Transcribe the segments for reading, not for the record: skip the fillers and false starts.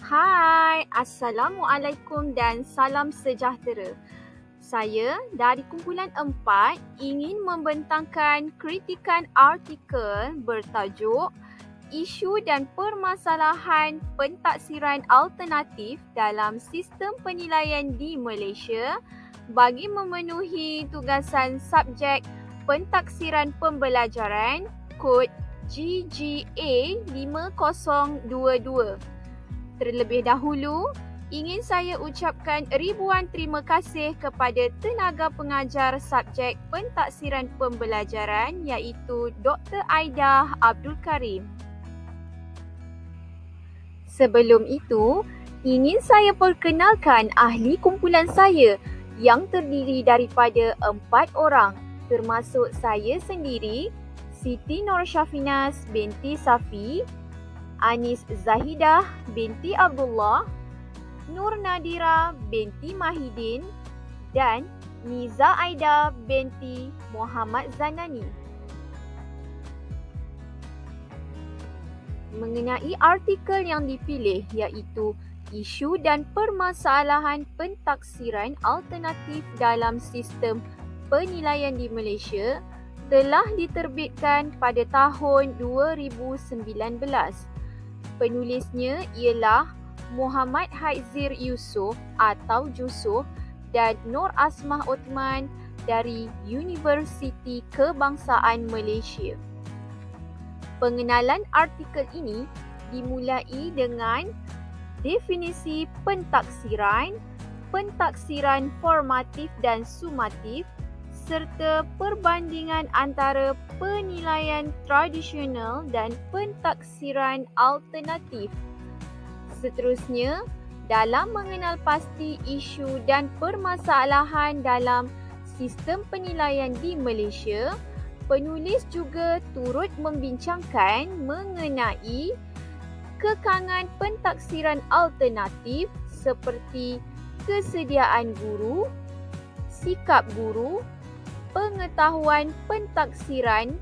Hai, Assalamualaikum dan salam sejahtera. Saya dari kumpulan 4 ingin membentangkan kritikan artikel bertajuk Isu dan Permasalahan Pentaksiran Alternatif dalam Sistem Penilaian di Malaysia bagi memenuhi tugasan subjek Pentaksiran Pembelajaran kod GGA 5022. Terlebih dahulu, ingin saya ucapkan ribuan terima kasih kepada tenaga pengajar subjek Pentaksiran Pembelajaran iaitu Dr. Aida Abdul Karim. Sebelum itu, ingin saya perkenalkan ahli kumpulan saya yang terdiri daripada 4 orang, termasuk saya sendiri, Siti Nur Syafinas binti Safi, Anis Zahidah binti Abdullah, Nur Nadira binti Mahidin dan Niza Aida binti Muhammad Zanani. Mengenai artikel yang dipilih iaitu Isu dan Permasalahan Pentaksiran Alternatif dalam Sistem Penilaian di Malaysia telah diterbitkan pada tahun 2019. Penulisnya ialah Muhammad Haitzir Yusof atau Jusof dan Nur Asmah Othman dari Universiti Kebangsaan Malaysia. Pengenalan artikel ini dimulai dengan definisi pentaksiran, pentaksiran formatif dan sumatif serta perbandingan antara penilaian tradisional dan pentaksiran alternatif. Seterusnya, dalam mengenal pasti isu dan permasalahan dalam sistem penilaian di Malaysia, penulis juga turut membincangkan mengenai kekangan pentaksiran alternatif seperti kesediaan guru, sikap guru, pengetahuan pentaksiran,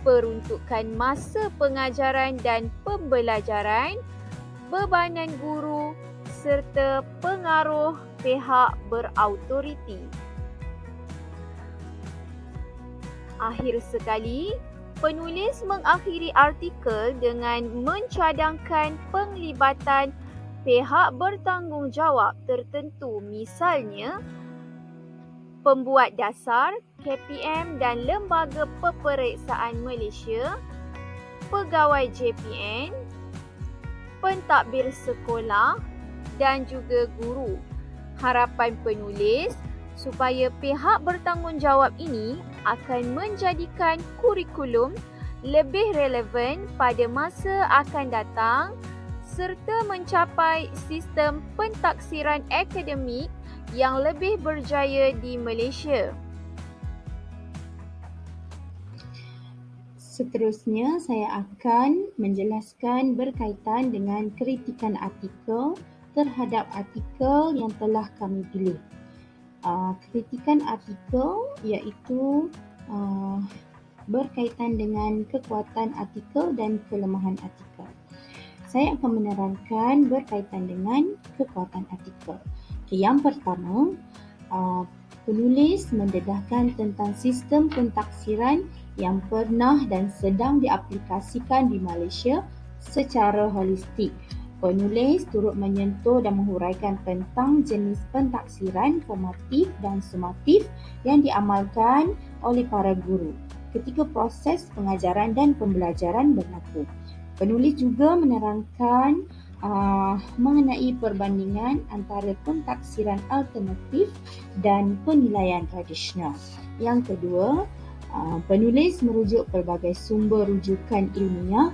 peruntukan masa pengajaran dan pembelajaran, bebanan guru serta pengaruh pihak berautoriti. Akhir sekali, penulis mengakhiri artikel dengan mencadangkan penglibatan pihak bertanggungjawab tertentu, misalnya pembuat dasar, KPM dan Lembaga Peperiksaan Malaysia, pegawai JPN, pentadbir sekolah dan juga guru. Harapan penulis supaya pihak bertanggungjawab ini akan menjadikan kurikulum lebih relevan pada masa akan datang serta mencapai sistem pentaksiran akademik yang lebih berjaya di Malaysia. Seterusnya, saya akan menjelaskan berkaitan dengan kritikan artikel terhadap artikel yang telah kami pilih. Kritikan artikel iaitu berkaitan dengan kekuatan artikel dan kelemahan artikel. Saya akan menerangkan berkaitan dengan kekuatan artikel. Yang pertama, penulis mendedahkan tentang sistem pentaksiran yang pernah dan sedang diaplikasikan di Malaysia secara holistik. Penulis turut menyentuh dan menghuraikan tentang jenis pentaksiran formatif dan sumatif yang diamalkan oleh para guru ketika proses pengajaran dan pembelajaran berlaku. Penulis juga menerangkan mengenai perbandingan antara pentaksiran alternatif dan penilaian tradisional. Yang kedua, penulis merujuk pelbagai sumber rujukan ilmiah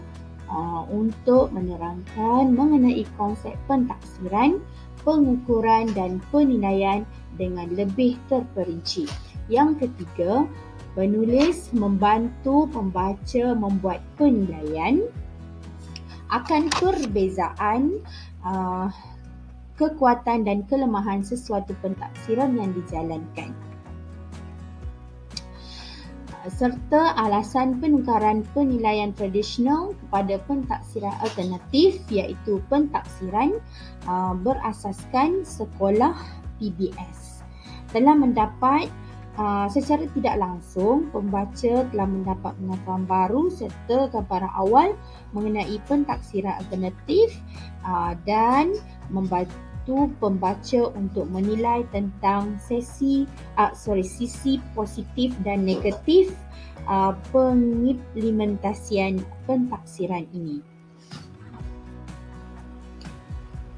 untuk menerangkan mengenai konsep pentaksiran, pengukuran dan penilaian dengan lebih terperinci. Yang ketiga, penulis membantu pembaca membuat penilaian akan perbezaan kekuatan dan kelemahan sesuatu pentaksiran yang dijalankan. serta alasan penukaran penilaian tradisional kepada pentaksiran alternatif iaitu pentaksiran berasaskan sekolah PBS. Telah mendapat secara tidak langsung, pembaca telah mendapat pengetahuan baru serta gambaran awal mengenai pentaksiran alternatif dan membantu pembaca untuk menilai tentang sisi positif dan negatif pengimplementasian pentaksiran ini.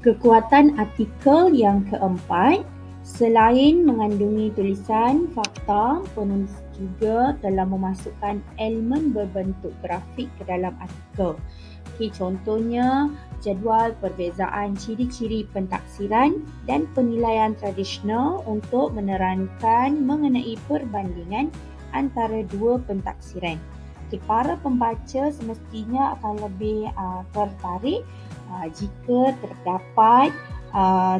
Kekuatan artikel yang keempat, selain mengandungi tulisan, fakta, penulis juga telah memasukkan elemen berbentuk grafik ke dalam artikel. Contohnya, jadual perbezaan ciri-ciri pentaksiran dan penilaian tradisional untuk menerangkan mengenai perbandingan antara dua pentaksiran. Para pembaca semestinya akan lebih tertarik jika terdapat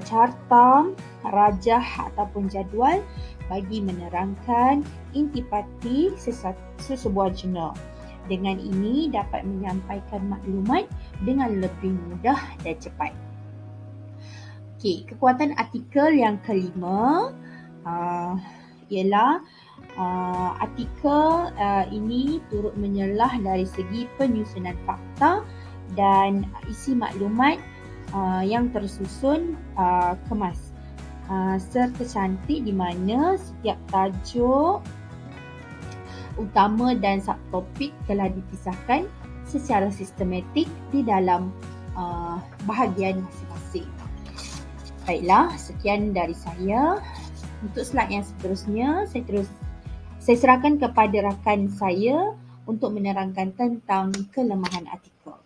carta, rajah ataupun jadual bagi menerangkan intipati sesebuah jurnal. Dengan ini dapat menyampaikan maklumat dengan lebih mudah dan cepat. Kekuatan artikel yang kelima ialah artikel ini turut menyelah dari segi penyusunan fakta dan isi maklumat yang tersusun kemas serta cantik, di mana setiap tajuk utama dan subtopik telah dipisahkan secara sistematik di dalam bahagian masing-masing. Baiklah, sekian dari saya. Untuk slide yang seterusnya, saya serahkan kepada rakan saya untuk menerangkan tentang kelemahan artikel.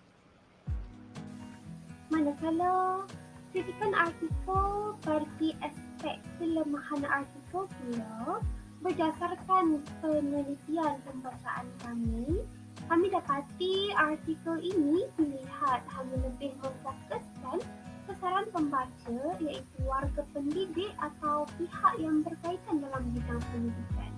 Manakala kritikan artikel bagi aspek kelemahan artikel pula, berdasarkan penelitian pembacaan kami dapati artikel ini dilihat hanya lebih memfokuskan sasaran pembaca iaitu warga pendidik atau pihak yang berkaitan dalam bidang pendidikan.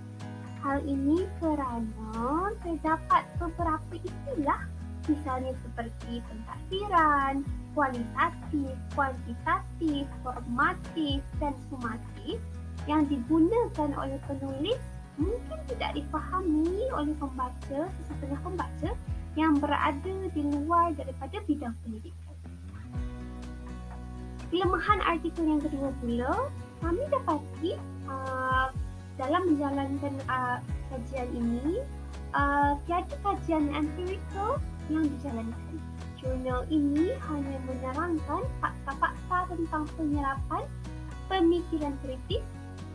Hal ini kerana terdapat beberapa istilah, misalnya seperti pentaksiran, kualitatif, kuantitatif, formatif dan sumatif yang digunakan oleh penulis mungkin tidak difahami oleh pembaca, sesetengah pembaca yang berada di luar daripada bidang pendidikan. Kelemahan artikel yang kedua pula, kami dapati dalam menjalankan kajian ini, tiada kajian empirikal yang dijalankan. Jurnal ini hanya menerangkan fakta-fakta tentang penyerapan pemikiran kritis,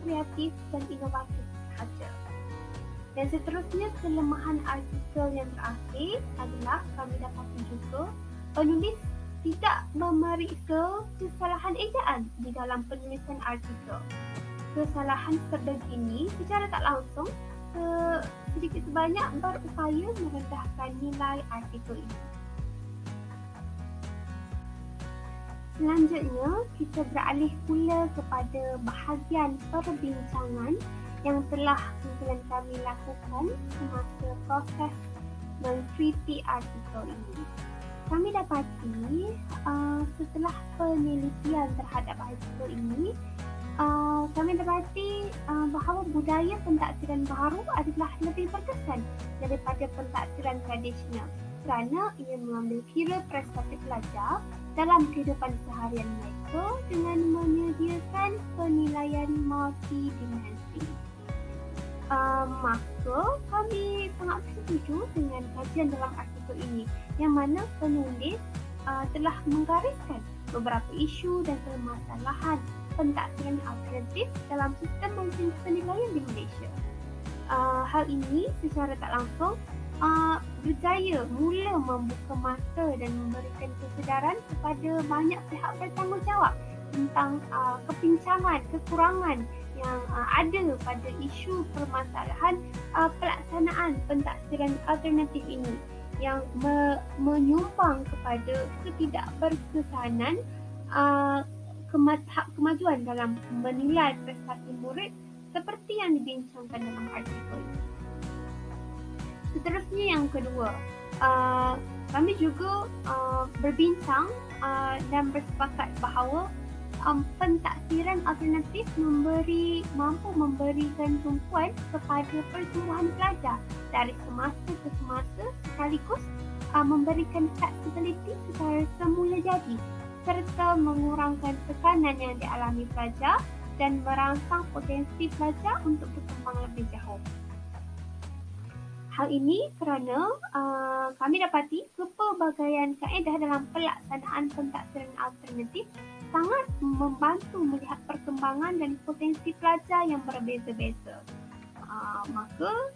kreatif dan inovatif sahaja. Dan seterusnya, kelemahan artikel yang terakhir adalah kami dapati juga penulis tidak memeriksa kesalahan ejaan di dalam penulisan artikel. Kesalahan sebegini secara tak langsung sedikit sebanyak berupaya merendahkan nilai artikel ini. Selanjutnya, kita beralih pula kepada bahagian perbincangan yang telah kumpulan kami lakukan semasa proses mengkritik artikel ini. Kami dapati setelah penelitian terhadap artikel ini, kami dapati bahawa budaya pentaksiran baru adalah lebih berkesan daripada pentaksiran tradisional kerana ia mengambil kira prestasi pelajar dalam kehidupan seharian mereka dengan menyediakan penilaian multidimensi. Maka kami sangat setuju dengan kajian dalam artikel ini yang mana penulis telah menggariskan beberapa isu dan permasalahan pentaksiran alternatif dalam sistem penilaian di Malaysia. Hal ini secara tak langsung berjaya mula membuka mata dan memberikan kesedaran kepada banyak pihak bertanggungjawab tentang kepincangan, kekurangan yang ada pada isu permasalahan pelaksanaan pentaksiran alternatif ini yang menyumbang kepada ketidakberkesanan kemajuan dalam menilai prestasi murid seperti yang dibincangkan dalam artikel ini. Seterusnya yang kedua, kami juga berbincang dan bersepakat bahawa pentaksiran alternatif mampu memberikan tumpuan kepada pertumbuhan pelajar dari semasa ke semasa, sekaligus memberikan fleksibiliti secara semula jadi serta mengurangkan tekanan yang dialami pelajar dan merangsang potensi pelajar untuk berkembang lebih jauh. Hal ini kerana kami dapati kepelbagaian kaedah dalam pelaksanaan pentaksiran alternatif sangat membantu melihat perkembangan dan potensi pelajar yang berbeza-beza. Maka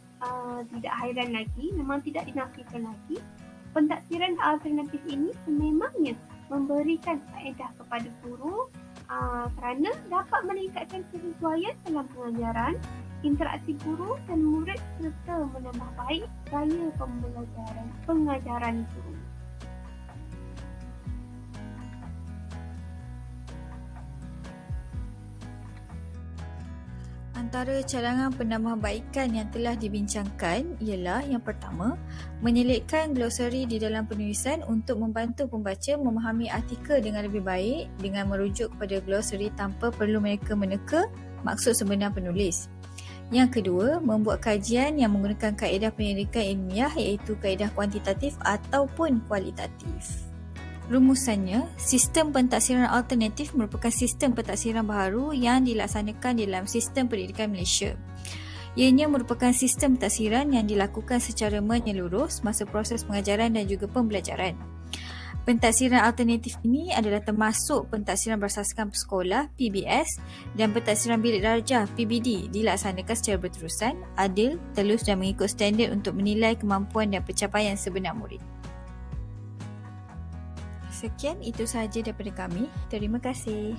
tidak hairan lagi, memang tidak dinafikan lagi, pentaksiran alternatif ini sememangnya memberikan faedah kepada guru kerana dapat meningkatkan kesesuaian dalam pengajaran, interaksi guru dan murid serta menambah baik gaya pengajaran guru. Antara cadangan penambahbaikan yang telah dibincangkan ialah yang pertama, menyelitkan glosari di dalam penulisan untuk membantu pembaca memahami artikel dengan lebih baik dengan merujuk kepada glosari tanpa perlu mereka meneka maksud sebenar penulis. Yang kedua, membuat kajian yang menggunakan kaedah penyelidikan ilmiah iaitu kaedah kuantitatif ataupun kualitatif. Rumusannya, sistem pentaksiran alternatif merupakan sistem pentaksiran baharu yang dilaksanakan dalam sistem pendidikan Malaysia. Ianya merupakan sistem pentaksiran yang dilakukan secara menyeluruh semasa proses pengajaran dan juga pembelajaran. Pentaksiran alternatif ini adalah termasuk pentaksiran berasaskan sekolah PBS dan pentaksiran bilik darjah PBD dilaksanakan secara berterusan, adil, telus dan mengikut standard untuk menilai kemampuan dan pencapaian sebenar murid. Sekian, itu sahaja daripada kami. Terima kasih.